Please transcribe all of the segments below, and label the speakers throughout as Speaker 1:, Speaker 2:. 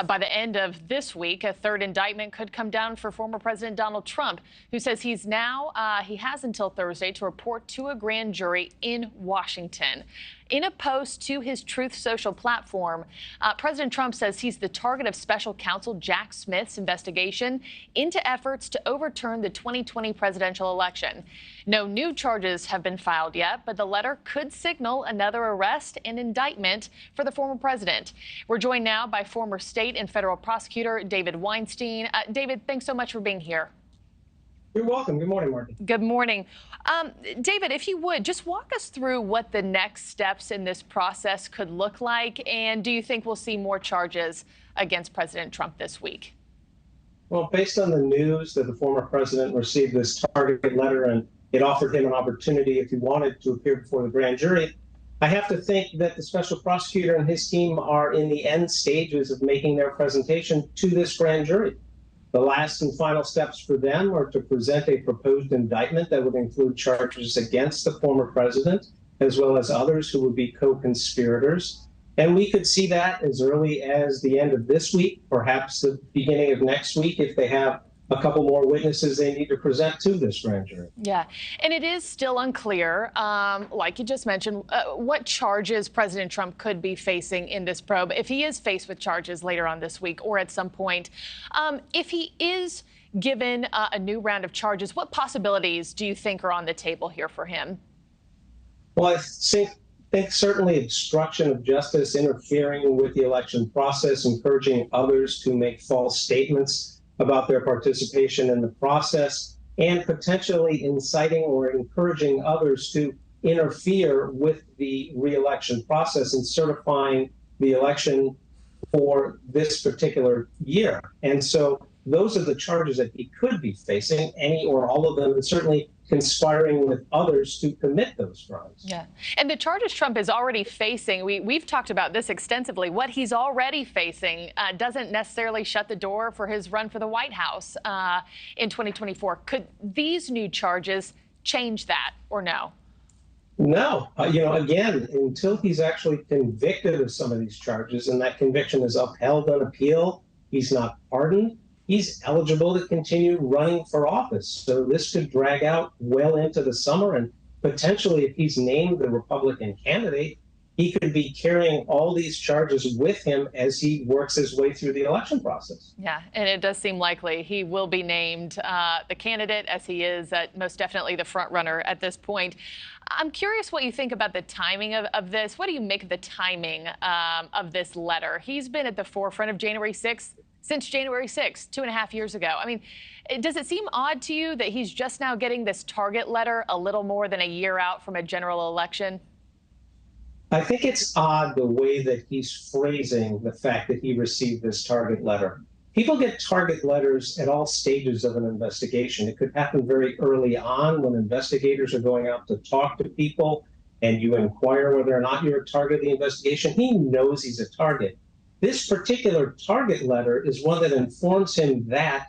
Speaker 1: By the end of this week, a third indictment could come down for former President Donald Trump, who says he has until Thursday to report to a grand jury in Washington. In a post to his Truth Social platform, President Trump says he's the target of special counsel Jack Smith's investigation into efforts to overturn the 2020 presidential election. No new charges have been filed yet, but the letter could signal another arrest and indictment for the former president. We're joined now by former state and federal prosecutor David Weinstein. David, thanks so much for being here.
Speaker 2: You're welcome. Good morning, Marty.
Speaker 1: Good morning. David, if you would, just walk us through what the next steps in this process could look like, and do you think we'll see more charges against President Trump this week?
Speaker 2: Well, based on the news that the former president received this target letter and it offered him an opportunity if he wanted to appear before the grand jury, I have to think that the special prosecutor and his team are in the end stages of making their presentation to this grand jury. The last and final steps for them are to present a proposed indictment that would include charges against the former president, as well as others who would be co-conspirators. And we could see that as early as the end of this week, perhaps the beginning of next week, if they have a couple more witnesses they need to present to this grand jury.
Speaker 1: Yeah, and it is still unclear, like you just mentioned, what charges President Trump could be facing in this probe, if he is faced with charges later on this week or at some point. If he is given a new round of charges, what possibilities do you think are on the table here for him?
Speaker 2: Well, I think certainly obstruction of justice, interfering with the election process, encouraging others to make false statements about their participation in the process, and potentially inciting or encouraging others to interfere with the re-election process and certifying the election for this particular year. And so those are the charges that he could be facing, any or all of them, and certainly conspiring with others to commit those crimes.
Speaker 1: Yeah. And the charges Trump is already facing, we've talked about this extensively, what he's already facing doesn't necessarily shut the door for his run for the White House in 2024. Could these new charges change that or no?
Speaker 2: No. Again, until he's actually convicted of some of these charges and that conviction is upheld on appeal, he's not pardoned, he's eligible to continue running for office. So this could drag out well into the summer, and potentially if he's named the Republican candidate, he could be carrying all these charges with him as he works his way through the election process.
Speaker 1: Yeah, and it does seem likely he will be named the candidate, as he is most definitely the front runner at this point. I'm curious what you think about the timing of this. What do you make of the timing of this letter? He's been at the forefront of January 6th since January 6th, 2.5 years ago. I mean, does it seem odd to you that he's just now getting this target letter a little more than a year out from a general election?
Speaker 2: I think it's odd the way that he's phrasing the fact that he received this target letter. People get target letters at all stages of an investigation. It could happen very early on when investigators are going out to talk to people and you inquire whether or not you're a target of the investigation. He knows he's a target. This particular target letter is one that informs him that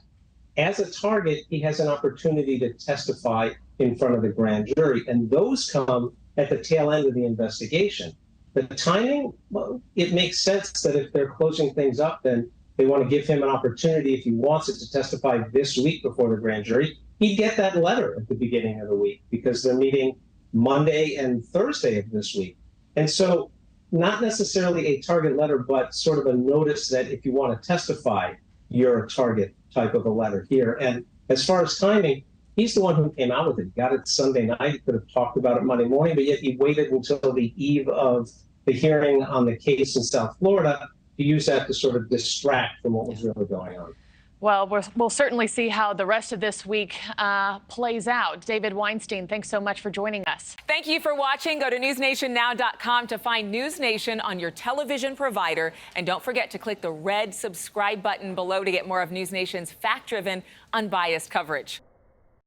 Speaker 2: as a target, he has an opportunity to testify in front of the grand jury. And those come at the tail end of the investigation. The timing, well, it makes sense that if they're closing things up, then they want to give him an opportunity, if he wants it, to testify this week before the grand jury. He'd get that letter at the beginning of the week because they're meeting Monday and Thursday of this week. And so not necessarily a target letter, but sort of a notice that if you want to testify, you're a target type of a letter here. And as far as timing, he's the one who came out with it. He got it Sunday night. He could have talked about it Monday morning, but yet he waited until the eve of the hearing on the case in South Florida to use that to sort of distract from what was really going on.
Speaker 1: Well, we'll certainly see how the rest of this week plays out. David Weinstein, thanks so much for joining us.
Speaker 3: Thank you for watching. Go to newsnationnow.com to find News Nation on your television provider. And don't forget to click the red subscribe button below to get more of News Nation's fact-driven, unbiased coverage.